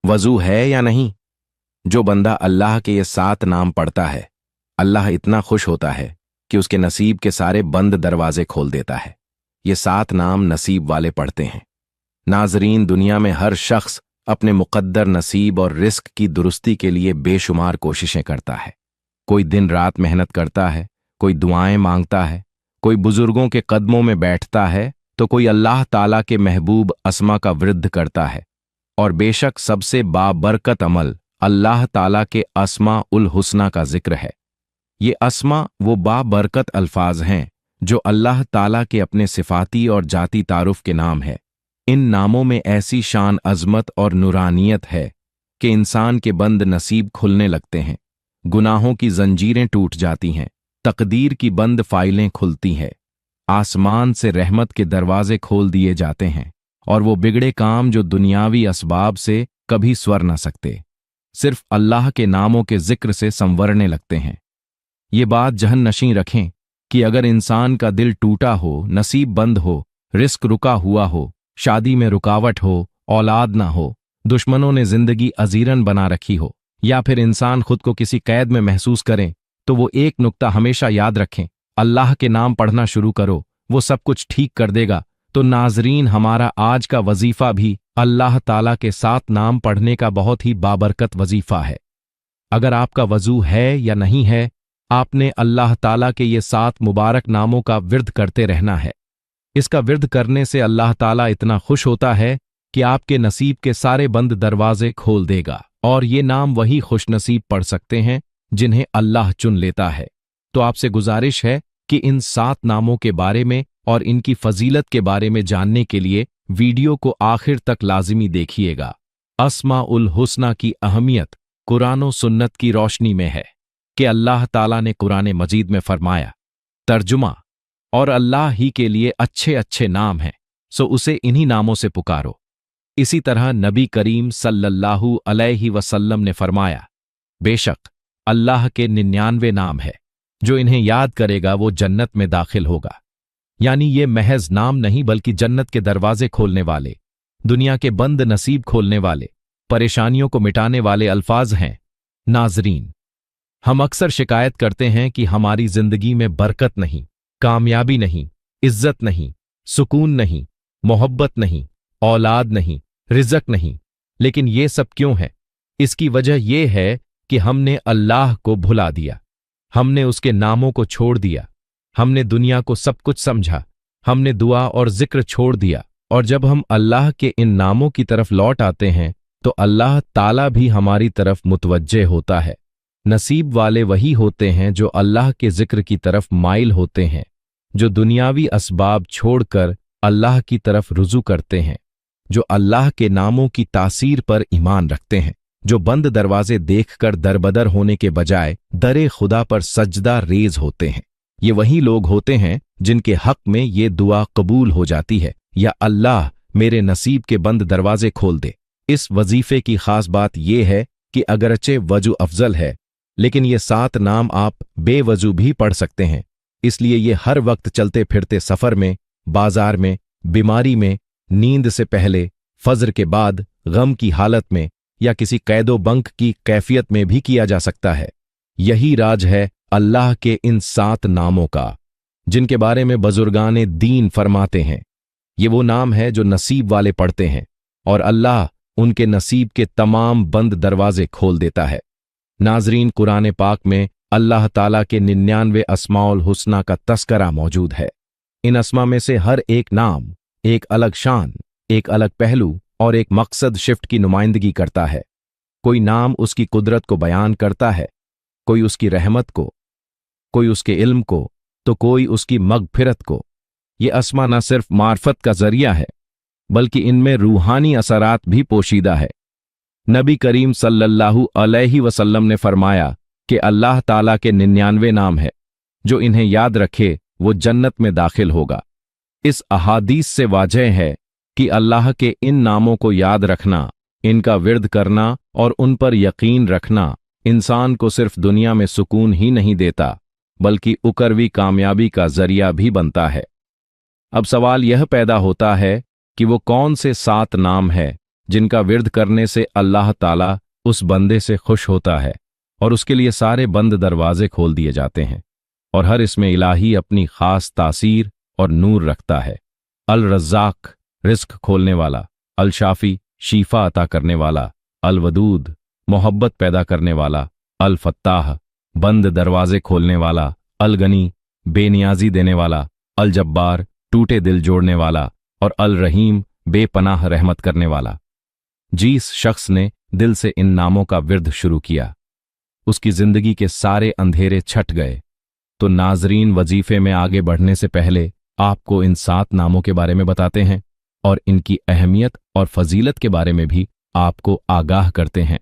वजू है या नहीं? जो बंदा अल्लाह के ये 7 नाम पढ़ता है, अल्लाह इतना खुश होता है कि उसके नसीब के सारे बंद दरवाजे खोल देता है। ये 7 नाम नसीब वाले पढ़ते हैं। नाजरीन, दुनिया में हर शख्स अपने मुकद्दर नसीब और रिस्क की दुरुस्ती के लिए बेशुमार कोशिशें करता है। कोई दिन रात मेहनत करता है, कोई दुआएं मांगता है, कोई बुजुर्गों के कदमों में बैठता है, तो कोई अल्लाह ताला के महबूब अस्मा का विरुद्ध करता है। और बेशक सबसे बाबरकत अमल अल्लाह ताला के अस्मा उल हुस्ना का जिक्र है। ये अस्मा वो बाबरकत अल्फाज हैं जो अल्लाह ताला के अपने सिफाती और जाती तारुफ के नाम है। इन नामों में ऐसी शान अजमत और नूरानियत है कि इंसान के बंद नसीब खुलने लगते हैं, गुनाहों की जंजीरें टूट जाती हैं, तकदीर की बंद फाइलें खुलती हैं, आसमान से रहमत के दरवाजे खोल दिए जाते हैं और वो बिगड़े काम जो दुनियावी असबाब से कभी स्वर न सकते, सिर्फ अल्लाह के नामों के जिक्र से संवरने लगते हैं। ये बात जहन नशीं रखें कि अगर इंसान का दिल टूटा हो, नसीब बंद हो, रिस्क रुका हुआ हो, शादी में रुकावट हो, औलाद ना हो, दुश्मनों ने जिंदगी अजीरन बना रखी हो, या फिर इंसान खुद को किसी कैद में महसूस करें, तो वो एक नुक्ता हमेशा याद रखें, अल्लाह के नाम पढ़ना शुरू करो, वो सब कुछ ठीक कर देगा। तो नाजरीन, हमारा आज का वजीफा भी अल्लाह ताला के 7 नाम पढ़ने का बहुत ही बाबरकत वजीफा है। अगर आपका वजू है या नहीं है, आपने अल्लाह ताला के ये 7 मुबारक नामों का विर्द करते रहना है। इसका विर्द करने से अल्लाह ताला इतना खुश होता है कि आपके नसीब के सारे बंद दरवाजे खोल देगा। और ये नाम वही खुशनसीब पढ़ सकते हैं जिन्हें अल्लाह चुन लेता है। तो आपसे गुजारिश है कि इन 7 नामों के बारे में और इनकी फजीलत के बारे में जानने के लिए वीडियो को आखिर तक लाजिमी देखिएगा। अस्मा उल हुस्ना की अहमियत कुरान और सुन्नत की रोशनी में है कि अल्लाह ताला ने कुरान मजीद में फरमाया, तर्जुमा, और अल्लाह ही के लिए अच्छे अच्छे नाम हैं, सो उसे इन्हीं नामों से पुकारो। इसी तरह नबी करीम सल्लल्लाहु अलैहि वसल्लम ने फरमाया, बेशक अल्लाह के 99 नाम है, जो इन्हें याद करेगा वो जन्नत में दाखिल होगा। यानी ये महज नाम नहीं बल्कि जन्नत के दरवाजे खोलने वाले, दुनिया के बंद नसीब खोलने वाले, परेशानियों को मिटाने वाले अल्फाज हैं। नाजरीन, हम अक्सर शिकायत करते हैं कि हमारी जिंदगी में बरकत नहीं, कामयाबी नहीं, इज्जत नहीं, सुकून नहीं, मोहब्बत नहीं, औलाद नहीं, रिज़्क नहीं। लेकिन ये सब क्यों है? इसकी वजह यह है कि हमने अल्लाह को भुला दिया, हमने उसके नामों को छोड़ दिया, हमने दुनिया को सब कुछ समझा, हमने दुआ और जिक्र छोड़ दिया। और जब हम अल्लाह के इन नामों की तरफ लौट आते हैं तो अल्लाह ताला भी हमारी तरफ मुतवज्जे होता है। नसीब वाले वही होते हैं जो अल्लाह के जिक्र की तरफ माइल होते हैं, जो दुनियावी असबाब छोड़कर अल्लाह की तरफ रुजू करते हैं, जो अल्लाह के नामों की तासीर पर ईमान रखते हैं, जो बंद दरवाजे देखकर दरबदर होने के बजाय दरे खुदा पर सजदा रेज होते हैं। ये वही लोग होते हैं जिनके हक में ये दुआ कबूल हो जाती है, या अल्लाह मेरे नसीब के बंद दरवाजे खोल दे। इस वजीफे की खास बात यह है कि अगरचे वजू अफजल है, लेकिन ये 7 नाम आप बेवजू भी पढ़ सकते हैं। इसलिए ये हर वक्त चलते फिरते सफर में, बाजार में, बीमारी में, नींद से पहले, फज्र के बाद, गम की हालत में या किसी कैदो बंक की कैफियत में भी किया जा सकता है। यही राज है अल्लाह के इन 7 नामों का, जिनके बारे में बुजुर्गाने दीन फरमाते हैं। ये वो नाम है जो नसीब वाले पढ़ते हैं और अल्लाह उनके नसीब के तमाम बंद दरवाजे खोल देता है। नाजरीन, कुरान पाक में अल्लाह ताला के 99 अस्माउल हुस्ना का तस्करा मौजूद है। इन अस्मा में से हर एक नाम एक अलग शान, एक अलग पहलू और एक मकसद शिफ्ट की नुमाइंदगी करता है। कोई नाम उसकी कुदरत को बयान करता है, कोई उसकी रहमत को, कोई उसके इल्म को, तो कोई उसकी मगफिरत को। ये अस्मा न सिर्फ मार्फत का जरिया है बल्कि इनमें रूहानी असरात भी पोशीदा है। नबी करीम सल्लल्लाहु अलैहि वसल्लम ने फरमाया कि अल्लाह ताला के 99 नाम है, जो इन्हें याद रखे वो जन्नत में दाखिल होगा। इस अहादीस से वाजह है कि अल्लाह के इन नामों को याद रखना, इनका विर्द करना और उन पर यकीन रखना इंसान को सिर्फ दुनिया में सुकून ही नहीं देता बल्कि उकरवी कामयाबी का जरिया भी बनता है। अब सवाल यह पैदा होता है कि वो कौन से 7 नाम है जिनका विर्द करने से अल्लाह ताला उस बंदे से खुश होता है और उसके लिए सारे बंद दरवाजे खोल दिए जाते हैं, और हर इसमें इलाही अपनी खास तासीर और नूर रखता है। अल रज़्ज़ाक, रिस्क खोलने वाला। अल शाफी, शीफा अता करने वाला। अल वदूद, मोहब्बत पैदा करने वाला। अल फत्ताह, बंद दरवाजे खोलने वाला। अल गनी, बेनियाजी देने वाला। अल जब्बार, टूटे दिल जोड़ने वाला। और अल रहीम, बेपनाह रहमत करने वाला। जिस शख्स ने दिल से इन नामों का विर्द शुरू किया, उसकी जिंदगी के सारे अंधेरे छट गए। तो नाजरीन, वजीफे में आगे बढ़ने से पहले आपको इन 7 नामों के बारे में बताते हैं और इनकी अहमियत और फजीलत के बारे में भी आपको आगाह करते हैं।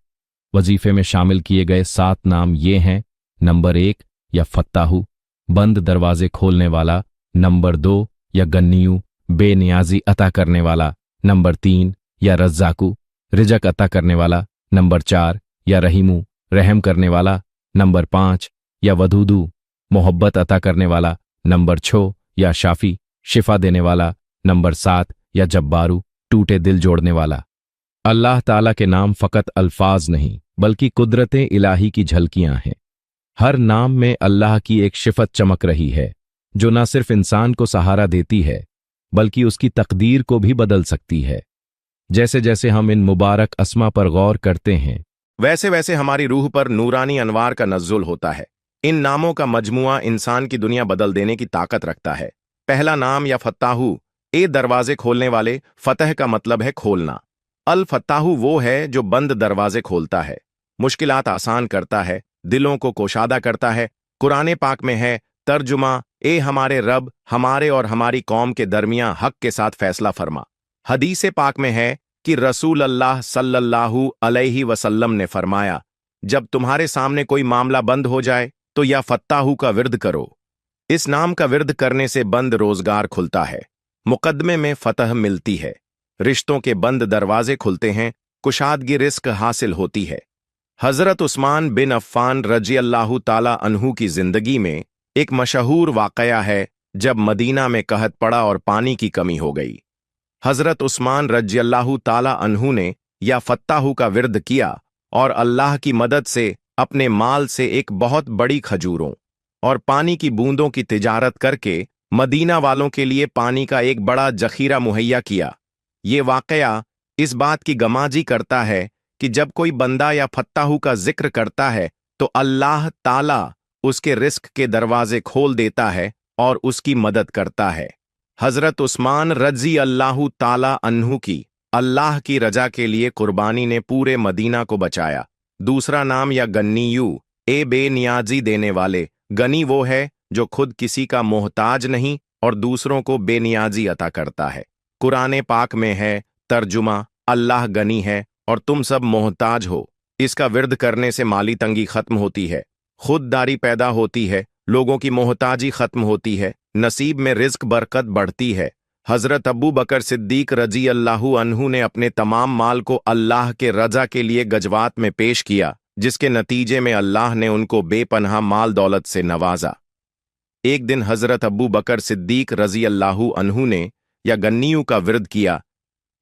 वजीफे में शामिल किए गए 7 नाम ये हैं। नंबर 1, या फत्ताहू, बंद दरवाजे खोलने वाला। नंबर 2, या गन्नियू, बेनियाजी अता करने वाला। नंबर 3, या रज़्ज़ाकू, रिजक अता करने वाला। नंबर 4, या रहीमू, रहम करने वाला। नंबर 5, या वदूदू, मोहब्बत अता करने वाला। नंबर 6, या शाफी, शिफा देने वाला। नंबर 7, या जब्बारू, टूटे दिल जोड़ने वाला। अल्लाह ताला के नाम फ़कत अल्फाज नहीं बल्कि कुदरतें इलाही की झलकियां हैं। हर नाम में अल्लाह की एक शिफत चमक रही है जो न सिर्फ इंसान को सहारा देती है बल्कि उसकी तकदीर को भी बदल सकती है। जैसे जैसे हम इन मुबारक अस्मा पर गौर करते हैं, वैसे वैसे हमारी रूह पर नूरानी अनवार का नज़्ज़ुल होता है। इन नामों का मजमुआ इंसान की दुनिया बदल देने की ताकत रखता है। पहला नाम, या फत्ताहू, दरवाजे खोलने वाले। फतह का मतलब है खोलना। अल फत्ताहू वो है जो बंद दरवाजे खोलता है, मुश्किलात आसान करता है, दिलों को कोशादा करता है। कुरान पाक में है तर्जुमा, हमारे रब हमारे और हमारी कौम के दरमियां हक के साथ फैसला फरमा। हदीस पाक में है कि रसूल अल्लाह सल्लल्लाहु अलैहि वसल्लम ने फरमाया, जब तुम्हारे सामने कोई मामला बंद हो जाए तो या फत्ताहू का विर्द करो। इस नाम का विर्द करने से बंद रोजगार खुलता है, मुकदमे में फतह मिलती है, रिश्तों के बंद दरवाजे खुलते हैं, कुशादगी रिस्क हासिल होती है। हजरत उस्मान बिन अफ़्फ़ान रजी अल्लाहु ताला अन्हु की जिंदगी में एक मशहूर वाकया है जब मदीना में कहत पड़ा और पानी की कमी हो गई। हजरत उस्मान रजी अल्लाहु ताला अन्हु ने या फत्ताहू का विर्द किया और अल्लाह की मदद से अपने माल से एक बहुत बड़ी खजूरों और पानी की बूंदों की तिजारत करके मदीना वालों के लिए पानी का एक बड़ा जखीरा मुहैया किया। ये वाकया इस बात की गमाजी करता है कि जब कोई बंदा या फत्ताहू का जिक्र करता है तो अल्लाह ताला उसके रिस्क के दरवाजे खोल देता है और उसकी मदद करता है। हजरत उस्मान रजी अल्लाहु ताला अन्हु की अल्लाह की रजा के लिए कुर्बानी ने पूरे मदीना को बचाया। दूसरा नाम, या गन्नीयू, बेनियाजी देने वाले। गनी वो है जो खुद किसी का मोहताज नहीं और दूसरों को बेनियाजी अता करता है। कुरान पाक में है तर्जुमा, अल्लाह गनी है और तुम सब मोहताज हो। इसका विर्द करने से माली तंगी खत्म होती है, खुददारी पैदा होती है, लोगों की मोहताजी खत्म होती है, नसीब में रिज्क बरकत बढ़ती है। हजरत अबू बकर सिद्दीक रजी अल्लाहु अन्हु ने अपने तमाम माल को अल्लाह के रजा के लिए गजवात में पेश किया, जिसके नतीजे में अल्लाह ने उनको बेपनाह माल दौलत से नवाजा। एक दिन हजरत अबू बकर सिद्दीक रजी अल्लाहु अन्हु ने या गन्नियू का विर्द किया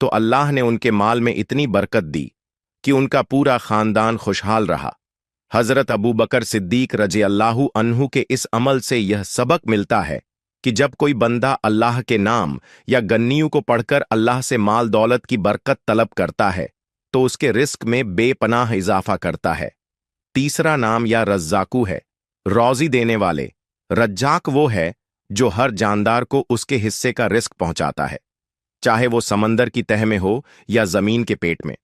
तो अल्लाह ने उनके माल में इतनी बरकत दी कि उनका पूरा खानदान खुशहाल रहा। हजरत अबू बकर सिद्दीक रजी अल्लाहु अन्हु के इस अमल से यह सबक मिलता है कि जब कोई बंदा अल्लाह के नाम या गन्नियू को पढ़कर अल्लाह से माल दौलत की बरकत तलब करता है तो उसके रिस्क में बेपनाह इजाफा करता है। तीसरा नाम, या रज़्ज़ाकू है, रौज़ी देने वाले। रज्जाक वो है जो हर जानदार को उसके हिस्से का रिस्क पहुंचाता है, चाहे वो समंदर की तह में हो या जमीन के पेट में।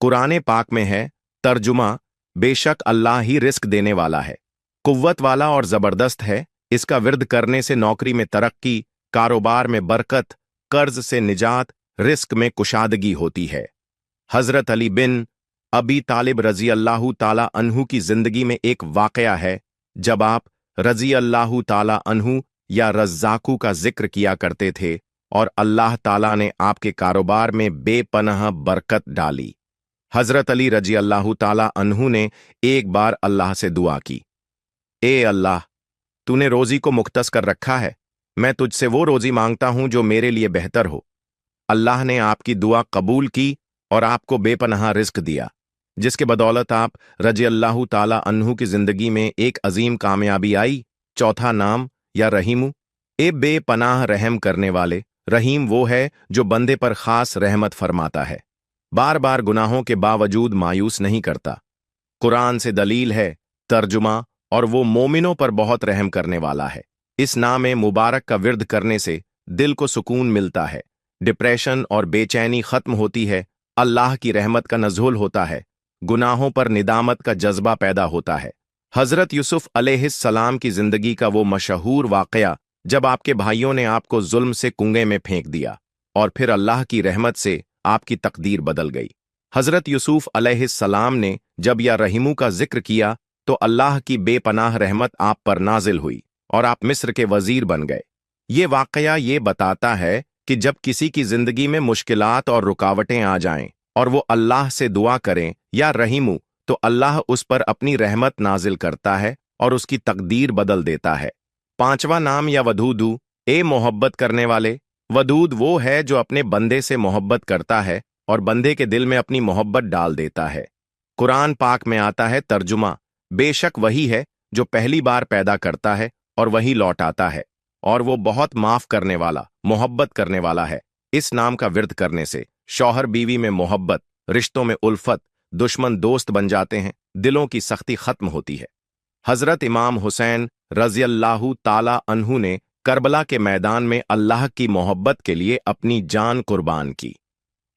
कुरान पाक में है तर्जुमा, बेशक अल्लाह ही रिस्क देने वाला है, कुव्वत वाला और जबरदस्त है। इसका विर्द करने से नौकरी में तरक्की, कारोबार में बरकत, कर्ज से निजात, रिस्क में कुशादगी होती है। हजरत अली बिन अबी तालिब रजी अल्लाहु ताला अन्हु की जिंदगी में एक वाकया है जब आप रजी अल्लाहु ताला अन्हु या रज़्ज़ाकू का जिक्र किया करते थे और अल्लाह ताला ने आपके कारोबार में बेपनाह बरकत डाली। हजरत अली रजी अल्लाहु ताला अन्हु ने एक बार अल्लाह से दुआ की, अल्लाह, तूने रोजी को मुख्तस कर रखा है, मैं तुझसे वो रोजी मांगता हूं जो मेरे लिए बेहतर हो। अल्लाह ने आपकी दुआ कबूल की और आपको बेपनाह रिस्क दिया, जिसके बदौलत आप रजी अल्लाह ताला अन्हु की जिंदगी में एक अजीम कामयाबी आई। चौथा नाम या रहीमु, ए बेपनाह रहम करने वाले। रहीम वो है जो बंदे पर खास रहमत फरमाता है, बार बार गुनाहों के बावजूद मायूस नहीं करता। कुरान से दलील है, तर्जुमा, और वो मोमिनों पर बहुत रहम करने वाला है। इस नाम मुबारक का विर्द करने से दिल को सुकून मिलता है, डिप्रेशन और बेचैनी खत्म होती है, अल्लाह की रहमत का नज़ुल होता है, गुनाहों पर निदामत का जज्बा पैदा होता है। हज़रत यूसुफ अलैहिस्सलाम की जिंदगी का वो मशहूर वाक़या जब आपके भाइयों ने आपको जुल्म से कुएं में फेंक दिया और फिर अल्लाह की रहमत से आपकी तकदीर बदल गई। हज़रत यूसुफ अलैहिस्सलाम ने जब या रहीमू का जिक्र किया तो अल्लाह की बेपनाह रहमत आप पर नाजिल हुई और आप मिस्र के वजीर बन गए। ये वाक़या ये बताता है कि जब किसी की जिंदगी में मुश्किलात और रुकावटें आ जाएं और वो अल्लाह से दुआ करें या रहीमू, तो अल्लाह उस पर अपनी रहमत नाजिल करता है और उसकी तकदीर बदल देता है। पांचवा नाम या वदूदू, ए मोहब्बत करने वाले। वदूद वो है जो अपने बंदे से मोहब्बत करता है और बंदे के दिल में अपनी मोहब्बत डाल देता है। कुरान पाक में आता है, तर्जुमा, बेशक वही है जो पहली बार पैदा करता है और वही लौटाता है, और वो बहुत माफ करने वाला, मोहब्बत करने वाला है। इस नाम का विर्द करने से शौहर बीवी में मोहब्बत, रिश्तों में उल्फत, दुश्मन दोस्त बन जाते हैं, दिलों की सख्ती खत्म होती है। हजरत इमाम हुसैन रज़ियल्लाहु ताला अन्हु ने करबला के मैदान में अल्लाह की मोहब्बत के लिए अपनी जान कुर्बान की।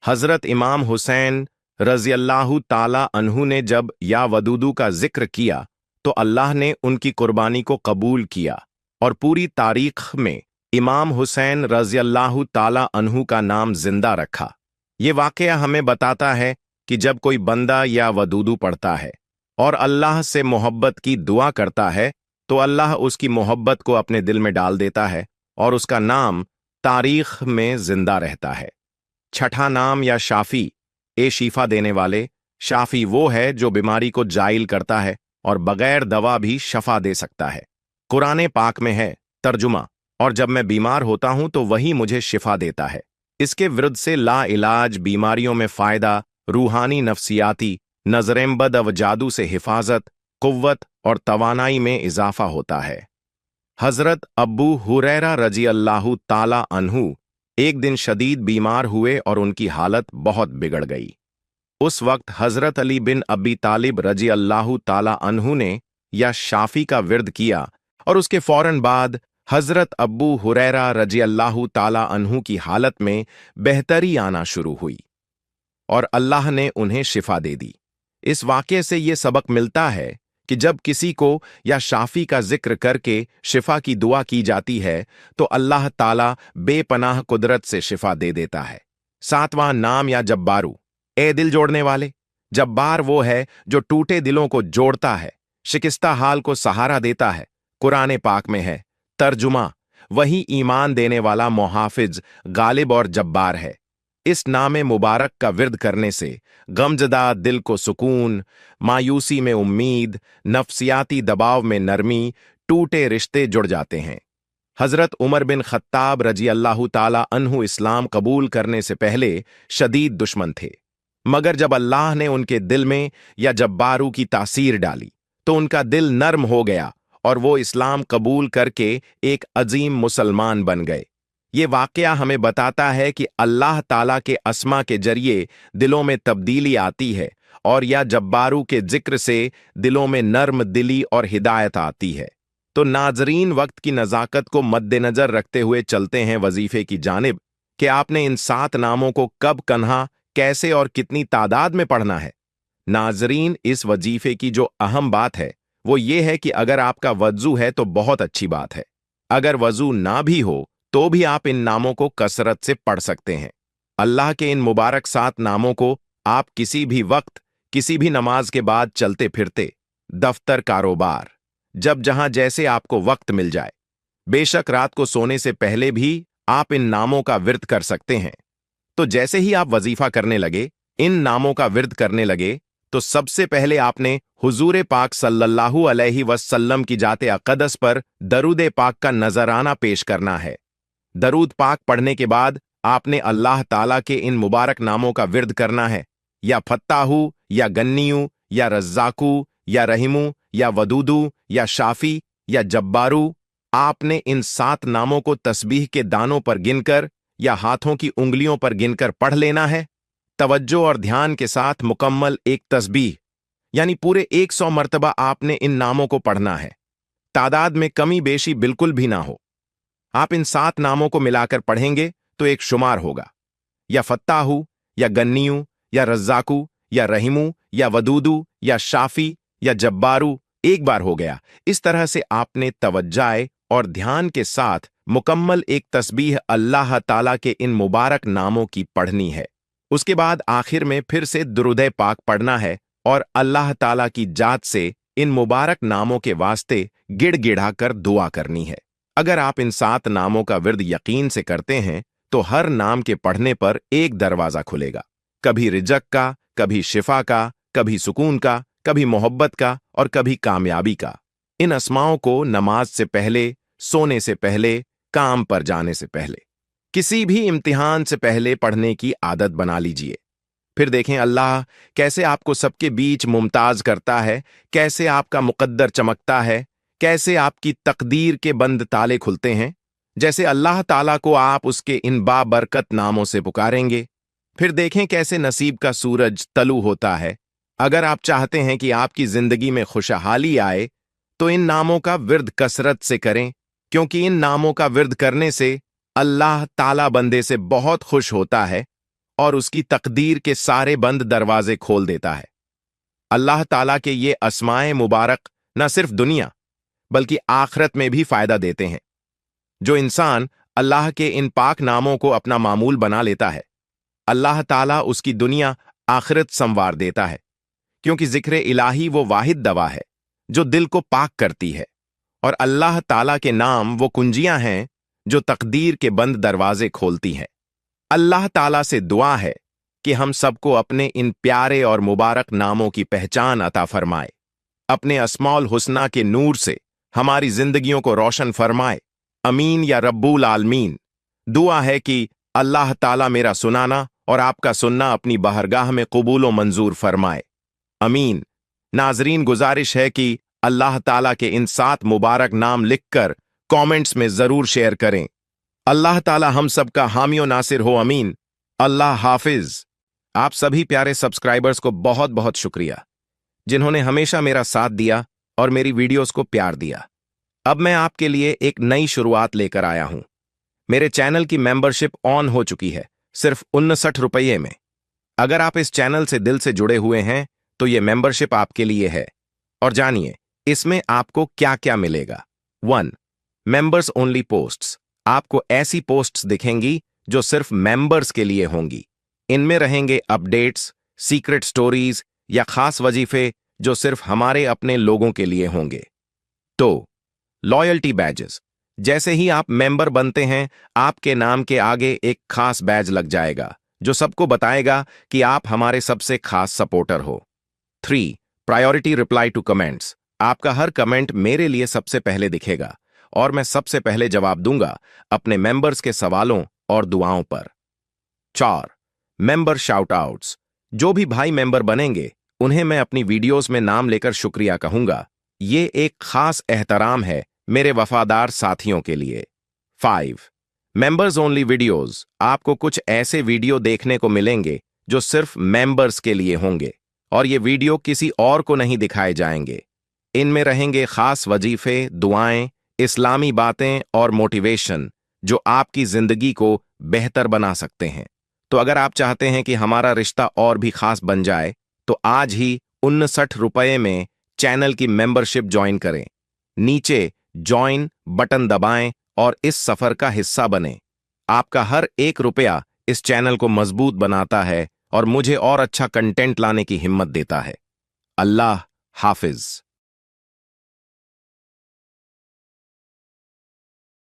हजरत इमाम हुसैन रज़ियल्लाहु ताला अन्हु ने जब या वदूदू का जिक्र किया तो अल्लाह ने उनकी कुर्बानी को कबूल किया और पूरी तारीख में इमाम हुसैन रज़ियल्लाहु ताला अन्हु का नाम जिंदा रखा। ये वाक़या हमें बताता है कि जब कोई बंदा या वदूदू पढ़ता है और अल्लाह से मोहब्बत की दुआ करता है तो अल्लाह उसकी मोहब्बत को अपने दिल में डाल देता है और उसका नाम तारीख में जिंदा रहता है। छठा नाम या शाफी, ए शिफा देने वाले। शाफी वो है जो बीमारी को जाइल करता है और बगैर दवा भी शफा दे सकता है। कुरान पाक में है, तर्जुमा, और जब मैं बीमार होता हूं तो वही मुझे शिफा देता है। इसके विरुद्ध से ला इलाज बीमारियों में फायदा, रूहानी नफ्सियाती, नजरेंबद व जादू से हिफाजत, कुव्वत और तवानाई में इजाफा होता है। हजरत अब्बू हुरैरा रजी अल्लाहु ताला अन्हु एक दिन शदीद बीमार हुए और उनकी हालत बहुत बिगड़ गई। उस वक्त हजरत अली बिन अबी तालिब रजी अल्लाहु ताला अन्हु ने या शाफी का विर्द किया और उसके फौरन बाद हजरत अब्बू हुरैरा रजी अल्लाहु ताला अन्हु की हालत में बेहतरी आना शुरू हुई और अल्लाह ने उन्हें शिफा दे दी। इस वाक़े से ये सबक मिलता है कि जब किसी को या शाफी का जिक्र करके शिफा की दुआ की जाती है तो अल्लाह ताला बेपनाह कुदरत से शिफा दे देता है। सातवां नाम या जब्बारू, ए दिल जोड़ने वाले। जब्बार वो है जो टूटे दिलों को जोड़ता है, शिकस्ता हाल को सहारा देता है। कुरान पाक में है, तर्जुमा, वही ईमान देने वाला मुहाफिज, गालिब और जब्बार है। इस नाम मुबारक का विर्द करने से गमजदा दिल को सुकून, मायूसी में उम्मीद, नफ्सियाती दबाव में नरमी, टूटे रिश्ते जुड़ जाते हैं। हजरत उमर बिन खत्ताब रजी अल्लाहु ताला अन्हु इस्लाम कबूल करने से पहले शदीद दुश्मन थे, मगर जब अल्लाह ने उनके दिल में या जब्बारू की तासीर डाली तो उनका दिल नर्म हो गया और वो इस्लाम कबूल करके एक अजीम मुसलमान बन गए। ये वाक़या हमें बताता है कि अल्लाह ताला के अस्मा के जरिए दिलों में तब्दीली आती है और या जब्बारू के जिक्र से दिलों में नर्म दिली और हिदायत आती है। तो नाजरीन, वक्त की नज़ाकत को मद्देनजर रखते हुए चलते हैं वजीफे की जानिब कि आपने इन 7 नामों को कब, कन्हा, कैसे और कितनी तादाद में पढ़ना है। नाजरीन, इस वजीफे की जो अहम बात है वो ये है कि अगर आपका वज़ू है तो बहुत अच्छी बात है, अगर वज़ू ना भी हो तो भी आप इन नामों को कसरत से पढ़ सकते हैं। अल्लाह के इन मुबारक 7 नामों को आप किसी भी वक्त, किसी भी नमाज के बाद चलते फिरते, दफ्तर, कारोबार, जब जहां जैसे आपको वक्त मिल जाए, बेशक रात को सोने से पहले भी आप इन नामों का विर्द कर सकते हैं। तो जैसे ही आप वजीफा करने लगे, इन नामों का विर्द करने लगे, तो सबसे पहले आपने हुजूर पाक सल्लल्लाहु अलैहि वसल्लम की जाते अक़दस पर दरूद पाक का नजराना पेश करना है। दरूद पाक पढ़ने के बाद आपने अल्लाह ताला के इन मुबारक नामों का विर्द करना है, या फत्ताहू, या गन्नियू, या रज्जाकू, या रहीमू, या वदूदू, या शाफी, या जब्बारू। आपने इन 7 नामों को तस्बीह के दानों पर गिनकर या हाथों की उंगलियों पर गिनकर पढ़ लेना है। तवज्जो और ध्यान के साथ मुकम्मल एक तस्बीह यानी पूरे 100 मर्तबा आपने इन नामों को पढ़ना है। तादाद में कमी बेशी बिल्कुल भी ना हो। आप इन 7 नामों को मिलाकर पढ़ेंगे तो एक शुमार होगा, या फत्ताहू, या गन्नियू, या रज्जाकू, या रहीमू, या वदूदू, या शाफी, या जब्बारू। एक बार हो गया। इस तरह से आपने तवज्जाए और ध्यान के साथ मुकम्मल एक तस्बीह अल्लाह ताला के इन मुबारक नामों की पढ़नी है। उसके बाद आखिर में फिर से दुरूद पाक पढ़ना है और अल्लाह ताला की जात से इन मुबारक नामों के वास्ते गिड़गिड़ा कर दुआ करनी है। अगर आप इन 7 नामों का विर्द यकीन से करते हैं तो हर नाम के पढ़ने पर एक दरवाजा खुलेगा, कभी रिजक का, कभी शिफा का, कभी सुकून का, कभी मोहब्बत का और कभी कामयाबी का। इन अस्माओं को नमाज से पहले, सोने से पहले, काम पर जाने से पहले, किसी भी इम्तिहान से पहले पढ़ने की आदत बना लीजिए। फिर देखें अल्लाह कैसे आपको सबके बीच मुमताज करता है, कैसे आपका मुकद्दर चमकता है, कैसे आपकी तकदीर के बंद ताले खुलते हैं। जैसे अल्लाह ताला को आप उसके इन बाबरकत नामों से पुकारेंगे, फिर देखें कैसे नसीब का सूरज तलू होता है। अगर आप चाहते हैं कि आपकी जिंदगी में खुशहाली आए तो इन नामों का विर्द कसरत से करें, क्योंकि इन नामों का विर्द करने से अल्लाह ताला बंदे से बहुत खुश होता है और उसकी तकदीर के सारे बंद दरवाजे खोल देता है। अल्लाह ताला के ये अस्माए मुबारक न सिर्फ दुनिया बल्कि आखिरत में भी फायदा देते हैं। जो इंसान अल्लाह के इन पाक नामों को अपना मामूल बना लेता है, अल्लाह ताला उसकी दुनिया आखिरत संवार देता है, क्योंकि जिक्र इलाही वो वाहिद दवा है जो दिल को पाक करती है, और अल्लाह ताला के नाम वो कुंजियां हैं जो तकदीर के बंद दरवाजे खोलती हैं। अल्लाह ताला से दुआ है कि हम सबको अपने इन प्यारे और मुबारक नामों की पहचान अता फरमाए, अपने अस्माउल हुस्ना के नूर से हमारी जिंदगियों को रोशन फरमाए। अमीन या रब्बुल आलमीन। दुआ है कि अल्लाह ताला मेरा सुनाना और आपका सुनना अपनी बारगाह में कबूल व मंजूर फरमाए। अमीन। नाजरीन, गुजारिश है कि अल्लाह ताला के इन 7 मुबारक नाम लिखकर कमेंट्स में जरूर शेयर करें। अल्लाह ताला हम सबका हामी व नासिर हो। अमीन। अल्लाह हाफिज। आप सभी प्यारे सब्सक्राइबर्स को बहुत बहुत शुक्रिया, जिन्होंने हमेशा मेरा साथ दिया और मेरी वीडियोस को प्यार दिया। अब मैं आपके लिए एक नई शुरुआत लेकर आया हूं। मेरे चैनल की मेंबरशिप ऑन हो चुकी है, सिर्फ 59 रुपये में। अगर आप इस चैनल से दिल से जुड़े हुए हैं तो ये मेंबरशिप आपके लिए है। और जानिए इसमें आपको क्या क्या मिलेगा। 1. Members only posts. आपको ऐसी पोस्ट्स दिखेंगी जो सिर्फ मेंबर्स के लिए होंगी। इनमें रहेंगे अपडेट्स, सीक्रेट स्टोरीज या खास वजीफे जो सिर्फ हमारे अपने लोगों के लिए होंगे। तो लॉयल्टी बैजेस। जैसे ही आप मेंबर बनते हैं, आपके नाम के आगे एक खास बैज लग जाएगा जो सबको बताएगा कि आप हमारे सबसे खास सपोर्टर हो। 3. Priority reply to comments. आपका हर कमेंट मेरे लिए सबसे पहले दिखेगा और मैं सबसे पहले जवाब दूंगा अपने मेंबर्स के सवालों और दुआओं पर। 4. Member shout outs. जो भी भाई मेंबर बनेंगे उन्हें मैं अपनी वीडियोस में नाम लेकर शुक्रिया कहूंगा। ये एक खास एहतराम है मेरे वफादार साथियों के लिए। 5. Members only videos. आपको कुछ ऐसे वीडियो देखने को मिलेंगे जो सिर्फ मेंबर्स के लिए होंगे और ये वीडियो किसी और को नहीं दिखाए जाएंगे। इनमें रहेंगे खास वजीफे, दुआएं, इस्लामी बातें और मोटिवेशन जो आपकी जिंदगी को बेहतर बना सकते हैं। तो अगर आप चाहते हैं कि हमारा रिश्ता और भी खास बन जाए तो आज ही 59 रुपये में चैनल की मेंबरशिप ज्वाइन करें। नीचे ज्वाइन बटन दबाएं और इस सफर का हिस्सा बनें। आपका हर 1 रुपया इस चैनल को मजबूत बनाता है और मुझे और अच्छा कंटेंट लाने की हिम्मत देता है। अल्लाह हाफिज।